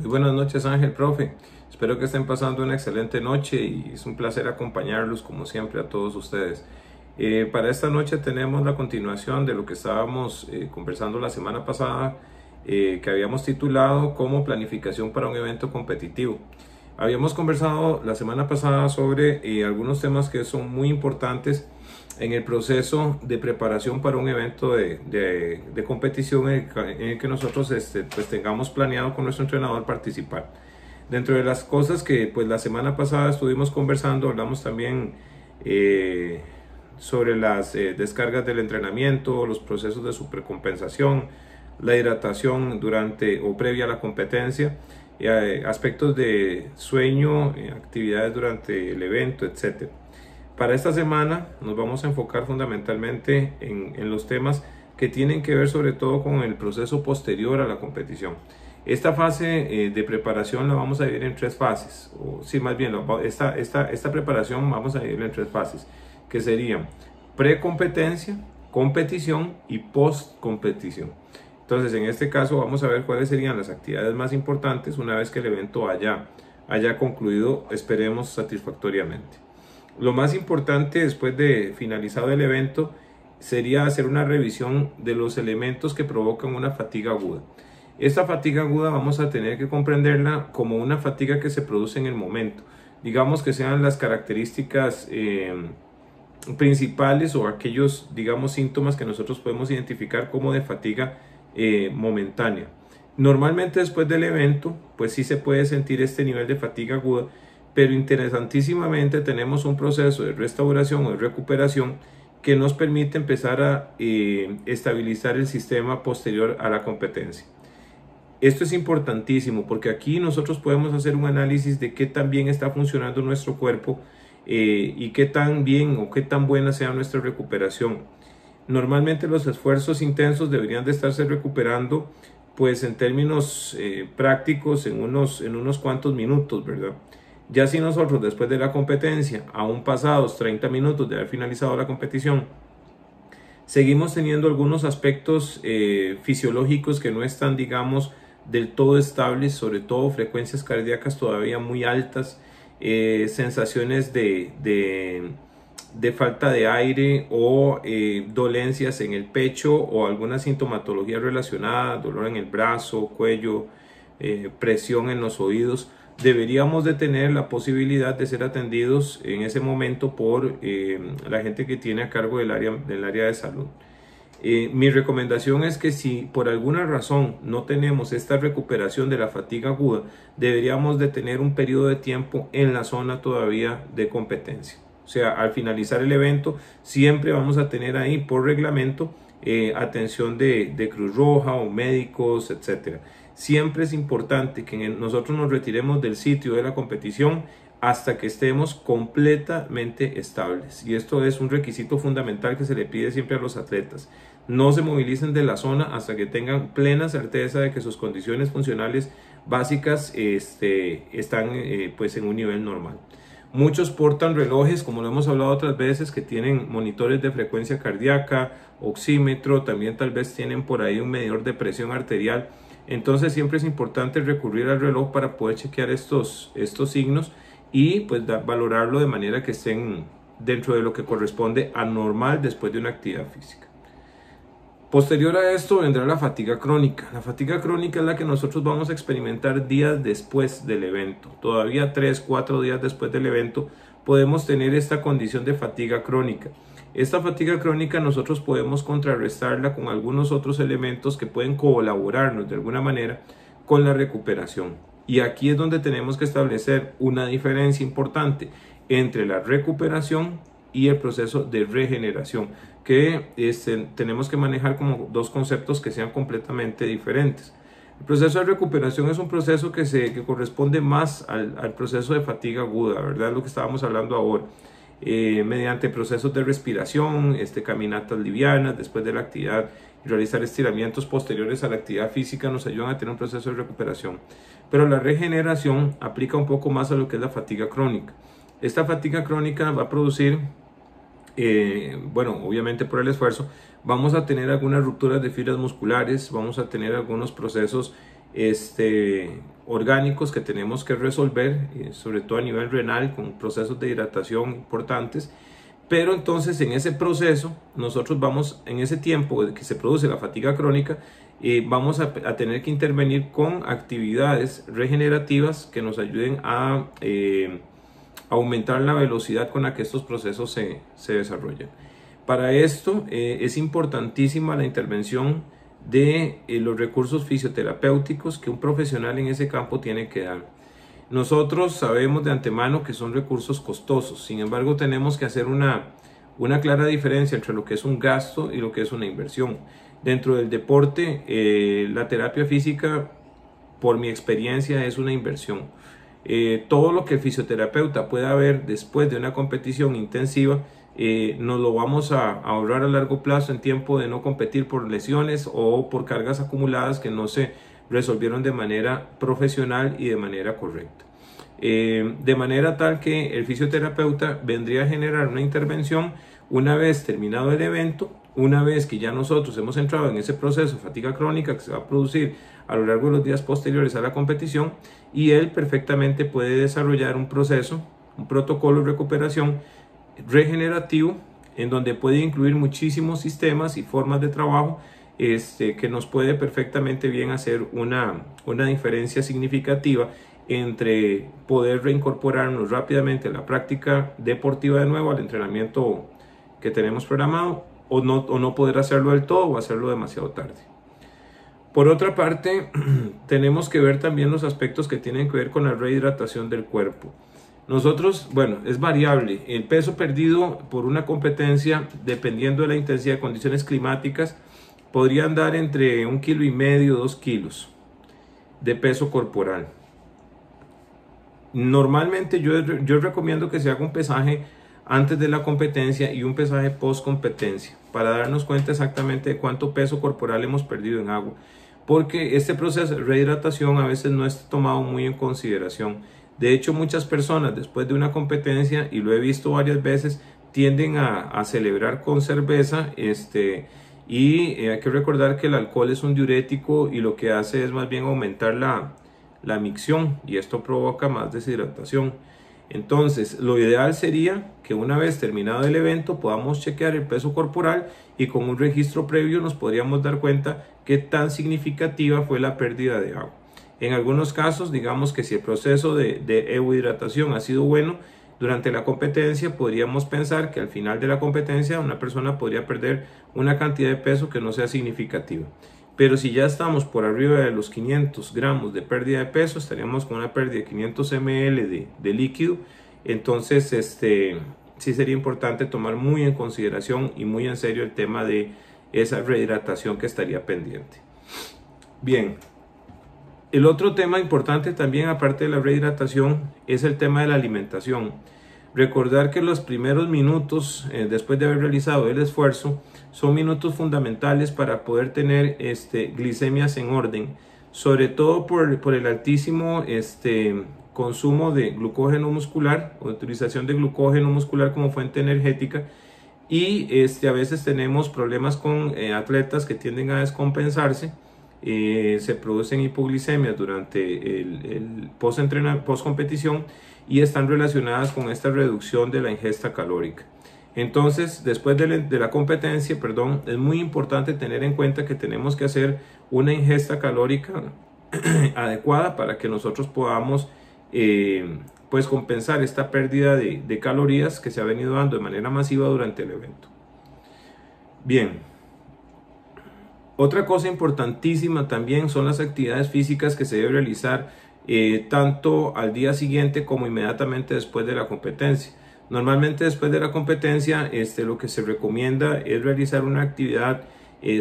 Muy buenas noches, Ángel, profe. Espero que estén pasando una excelente noche y es un placer acompañarlos como siempre a todos ustedes. Para esta noche tenemos la continuación de lo que estábamos conversando la semana pasada, que habíamos titulado como planificación para un evento competitivo. Habíamos conversado la semana pasada sobre algunos temas que son muy importantes en el proceso de preparación para un evento de competición en el que nosotros pues tengamos planeado con nuestro entrenador participar. Dentro de las cosas que pues la semana pasada estuvimos conversando, hablamos también sobre las descargas del entrenamiento, los procesos de supercompensación, la hidratación durante o previa a la competencia, aspectos de sueño, actividades durante el evento, etc. Para esta semana nos vamos a enfocar fundamentalmente en los temas que tienen que ver sobre todo con el proceso posterior a la competición. Esta fase de preparación la vamos a dividir en tres fases, o sí, más bien, esta preparación vamos a dividirla en tres fases, que serían precompetencia, competición y postcompetición. Entonces, en este caso vamos a ver cuáles serían las actividades más importantes una vez que el evento haya concluido, esperemos, satisfactoriamente. Lo más importante después de finalizado el evento sería hacer una revisión de los elementos que provocan una fatiga aguda. Esta fatiga aguda vamos a tener que comprenderla como una fatiga que se produce en el momento. Digamos que sean las características principales o aquellos, digamos, síntomas que nosotros podemos identificar como de fatiga momentánea. Normalmente después del evento, pues sí se puede sentir este nivel de fatiga aguda, pero interesantísimamente tenemos un proceso de restauración o de recuperación que nos permite empezar a estabilizar el sistema posterior a la competencia. Esto es importantísimo porque aquí nosotros podemos hacer un análisis de qué tan bien está funcionando nuestro cuerpo y qué tan bien o qué tan buena sea nuestra recuperación. Normalmente los esfuerzos intensos deberían de estarse recuperando pues en términos prácticos en unos cuantos minutos, ¿verdad? Ya si nosotros después de la competencia, aún pasados 30 minutos de haber finalizado la competición, seguimos teniendo algunos aspectos fisiológicos que no están, digamos, del todo estables, sobre todo frecuencias cardíacas todavía muy altas, sensaciones de falta de aire o dolencias en el pecho o alguna sintomatología relacionada, dolor en el brazo, cuello, presión en los oídos. Deberíamos de tener la posibilidad de ser atendidos en ese momento por la gente que tiene a cargo del área de salud. Mi recomendación es que si por alguna razón no tenemos esta recuperación de la fatiga aguda, deberíamos de tener un periodo de tiempo en la zona todavía de competencia. O sea, al finalizar el evento, siempre vamos a tener ahí por reglamento atención de Cruz Roja o médicos, etcétera. Siempre es importante que nosotros nos retiremos del sitio de la competición hasta que estemos completamente estables. Y esto es un requisito fundamental que se le pide siempre a los atletas. No se movilicen de la zona hasta que tengan plena certeza de que sus condiciones funcionales básicas están pues en un nivel normal. Muchos portan relojes, como lo hemos hablado otras veces, que tienen monitores de frecuencia cardíaca, oxímetro, también tal vez tienen por ahí un medidor de presión arterial. Entonces siempre es importante recurrir al reloj para poder chequear estos signos y pues valorarlo de manera que estén dentro de lo que corresponde a normal después de una actividad física. Posterior a esto vendrá la fatiga crónica. La fatiga crónica es la que nosotros vamos a experimentar días después del evento. Todavía 3-4 días después del evento podemos tener esta condición de fatiga crónica. Esta fatiga crónica nosotros podemos contrarrestarla con algunos otros elementos que pueden colaborarnos de alguna manera con la recuperación. Y aquí es donde tenemos que establecer una diferencia importante entre la recuperación y el proceso de regeneración, que tenemos que manejar como dos conceptos que sean completamente diferentes. El proceso de recuperación es un proceso que corresponde más al proceso de fatiga aguda, ¿verdad? Lo que estábamos hablando ahora. Mediante procesos de respiración, caminatas livianas después de la actividad y realizar estiramientos posteriores a la actividad física nos ayudan a tener un proceso de recuperación. Pero la regeneración aplica un poco más a lo que es la fatiga crónica. Esta fatiga crónica va a producir, bueno, obviamente por el esfuerzo, vamos a tener algunas rupturas de fibras musculares, vamos a tener algunos procesos orgánicos que tenemos que resolver, sobre todo a nivel renal, con procesos de hidratación importantes. Pero entonces en ese proceso, nosotros vamos, en ese tiempo que se produce la fatiga crónica, vamos a tener que intervenir con actividades regenerativas que nos ayuden a aumentar la velocidad con la que estos procesos se desarrollan. Para esto es importantísima la intervención de los recursos fisioterapéuticos que un profesional en ese campo tiene que dar. Nosotros sabemos de antemano que son recursos costosos, sin embargo tenemos que hacer una clara diferencia entre lo que es un gasto y lo que es una inversión. Dentro del deporte, la terapia física, por mi experiencia, es una inversión. Todo lo que el fisioterapeuta pueda ver después de una competición intensiva, nos lo vamos a ahorrar a largo plazo en tiempo de no competir por lesiones o por cargas acumuladas que no se resolvieron de manera profesional y de manera correcta. De manera tal que el fisioterapeuta vendría a generar una intervención una vez terminado el evento, una vez que ya nosotros hemos entrado en ese proceso de fatiga crónica que se va a producir a lo largo de los días posteriores a la competición, y él perfectamente puede desarrollar un proceso, un protocolo de recuperación regenerativo en donde puede incluir muchísimos sistemas y formas de trabajo que nos puede perfectamente bien hacer una diferencia significativa entre poder reincorporarnos rápidamente a la práctica deportiva de nuevo, al entrenamiento que tenemos programado, o no poder hacerlo del todo o hacerlo demasiado tarde. Por otra parte, tenemos que ver también los aspectos que tienen que ver con la rehidratación del cuerpo. Nosotros, bueno, es variable. El peso perdido por una competencia, dependiendo de la intensidad de condiciones climáticas, podría andar entre 1,5 kg, 2 kilos de peso corporal. Normalmente yo recomiendo que se haga un pesaje antes de la competencia y un pesaje post competencia para darnos cuenta exactamente de cuánto peso corporal hemos perdido en agua, porque este proceso de rehidratación a veces no es tomado muy en consideración. De hecho, muchas personas después de una competencia, y lo he visto varias veces, tienden a celebrar con cerveza, y hay que recordar que el alcohol es un diurético y lo que hace es más bien aumentar la micción, y esto provoca más deshidratación. Entonces, lo ideal sería que una vez terminado el evento podamos chequear el peso corporal y con un registro previo nos podríamos dar cuenta qué tan significativa fue la pérdida de agua. En algunos casos, digamos que si el proceso de euhidratación ha sido bueno durante la competencia, podríamos pensar que al final de la competencia una persona podría perder una cantidad de peso que no sea significativa. Pero si ya estamos por arriba de los 500 gramos de pérdida de peso, estaríamos con una pérdida de 500 ml de líquido. Entonces, sí sería importante tomar muy en consideración y muy en serio el tema de esa rehidratación que estaría pendiente. Bien, el otro tema importante también, aparte de la rehidratación, es el tema de la alimentación. Recordar que los primeros minutos después de haber realizado el esfuerzo son minutos fundamentales para poder tener glicemias en orden, sobre todo por el altísimo consumo de glucógeno muscular o utilización de glucógeno muscular como fuente energética, y a veces tenemos problemas con atletas que tienden a descompensarse. Se producen hipoglicemias durante el post-competición y están relacionadas con esta reducción de la ingesta calórica. Entonces, después de la competencia, es muy importante tener en cuenta que tenemos que hacer una ingesta calórica adecuada para que nosotros podamos pues compensar esta pérdida de calorías que se ha venido dando de manera masiva durante el evento. Bien, otra cosa importantísima también son las actividades físicas que se debe realizar tanto al día siguiente como inmediatamente después de la competencia. Normalmente después de la competencia lo que se recomienda es realizar una actividad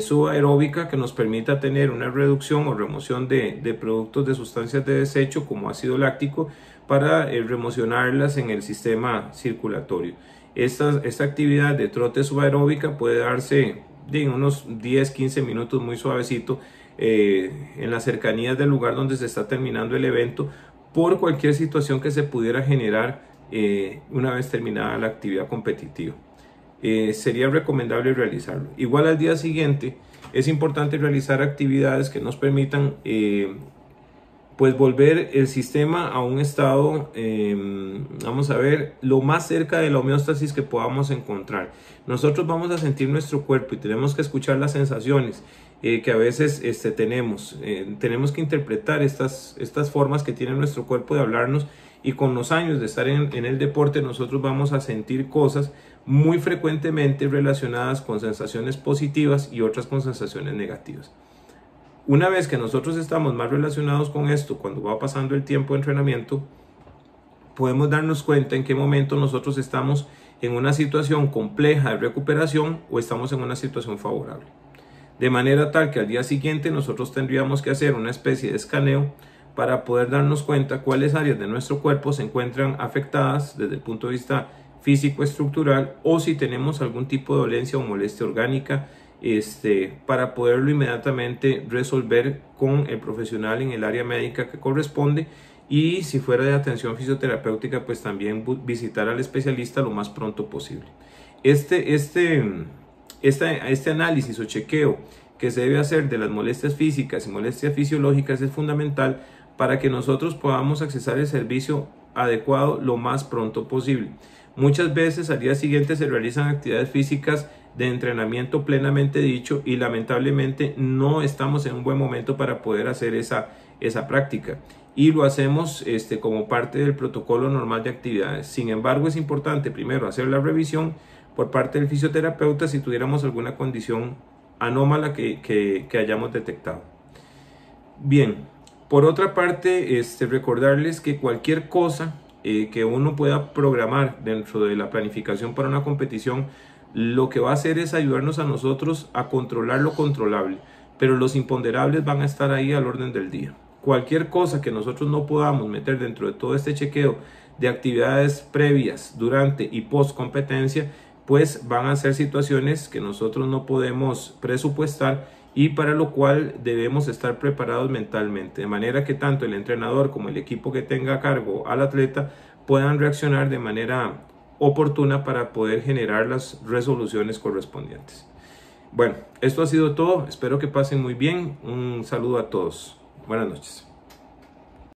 subaeróbica que nos permita tener una reducción o remoción de productos de sustancias de desecho como ácido láctico para remocionarlas en el sistema circulatorio. Esta actividad de trote subaeróbica puede darse en unos 10-15 minutos muy suavecito en las cercanías del lugar donde se está terminando el evento, por cualquier situación que se pudiera generar una vez terminada la actividad competitiva. Sería recomendable realizarlo. Igual al día siguiente es importante realizar actividades que nos permitan pues volver el sistema a un estado, vamos a ver, lo más cerca de la homeostasis que podamos encontrar. Nosotros vamos a sentir nuestro cuerpo y tenemos que escuchar las sensaciones que a veces tenemos. Tenemos que interpretar estas formas que tiene nuestro cuerpo de hablarnos, y con los años de estar en el deporte nosotros vamos a sentir cosas muy frecuentemente relacionadas con sensaciones positivas y otras con sensaciones negativas. Una vez que nosotros estamos más relacionados con esto, cuando va pasando el tiempo de entrenamiento, podemos darnos cuenta en qué momento nosotros estamos en una situación compleja de recuperación o estamos en una situación favorable. De manera tal que al día siguiente nosotros tendríamos que hacer una especie de escaneo para poder darnos cuenta cuáles áreas de nuestro cuerpo se encuentran afectadas desde el punto de vista físico-estructural, o si tenemos algún tipo de dolencia o molestia orgánica, para poderlo inmediatamente resolver con el profesional en el área médica que corresponde, y si fuera de atención fisioterapéutica, pues también visitar al especialista lo más pronto posible. Este análisis o chequeo que se debe hacer de las molestias físicas y molestias fisiológicas es fundamental para que nosotros podamos accesar el servicio adecuado lo más pronto posible. Muchas veces al día siguiente se realizan actividades físicas de entrenamiento plenamente dicho, y lamentablemente no estamos en un buen momento para poder hacer esa práctica, y lo hacemos como parte del protocolo normal de actividades. Sin embargo, es importante primero hacer la revisión por parte del fisioterapeuta si tuviéramos alguna condición anómala que hayamos detectado. Bien, por otra parte, recordarles que cualquier cosa que uno pueda programar dentro de la planificación para una competición, lo que va a hacer es ayudarnos a nosotros a controlar lo controlable, pero los imponderables van a estar ahí al orden del día. Cualquier cosa que nosotros no podamos meter dentro de todo este chequeo de actividades previas, durante y post competencia, pues van a ser situaciones que nosotros no podemos presupuestar, y para lo cual debemos estar preparados mentalmente, de manera que tanto el entrenador como el equipo que tenga a cargo al atleta puedan reaccionar de manera oportuna para poder generar las resoluciones correspondientes. Bueno, esto ha sido todo. Espero que pasen muy bien. Un saludo a todos. Buenas noches.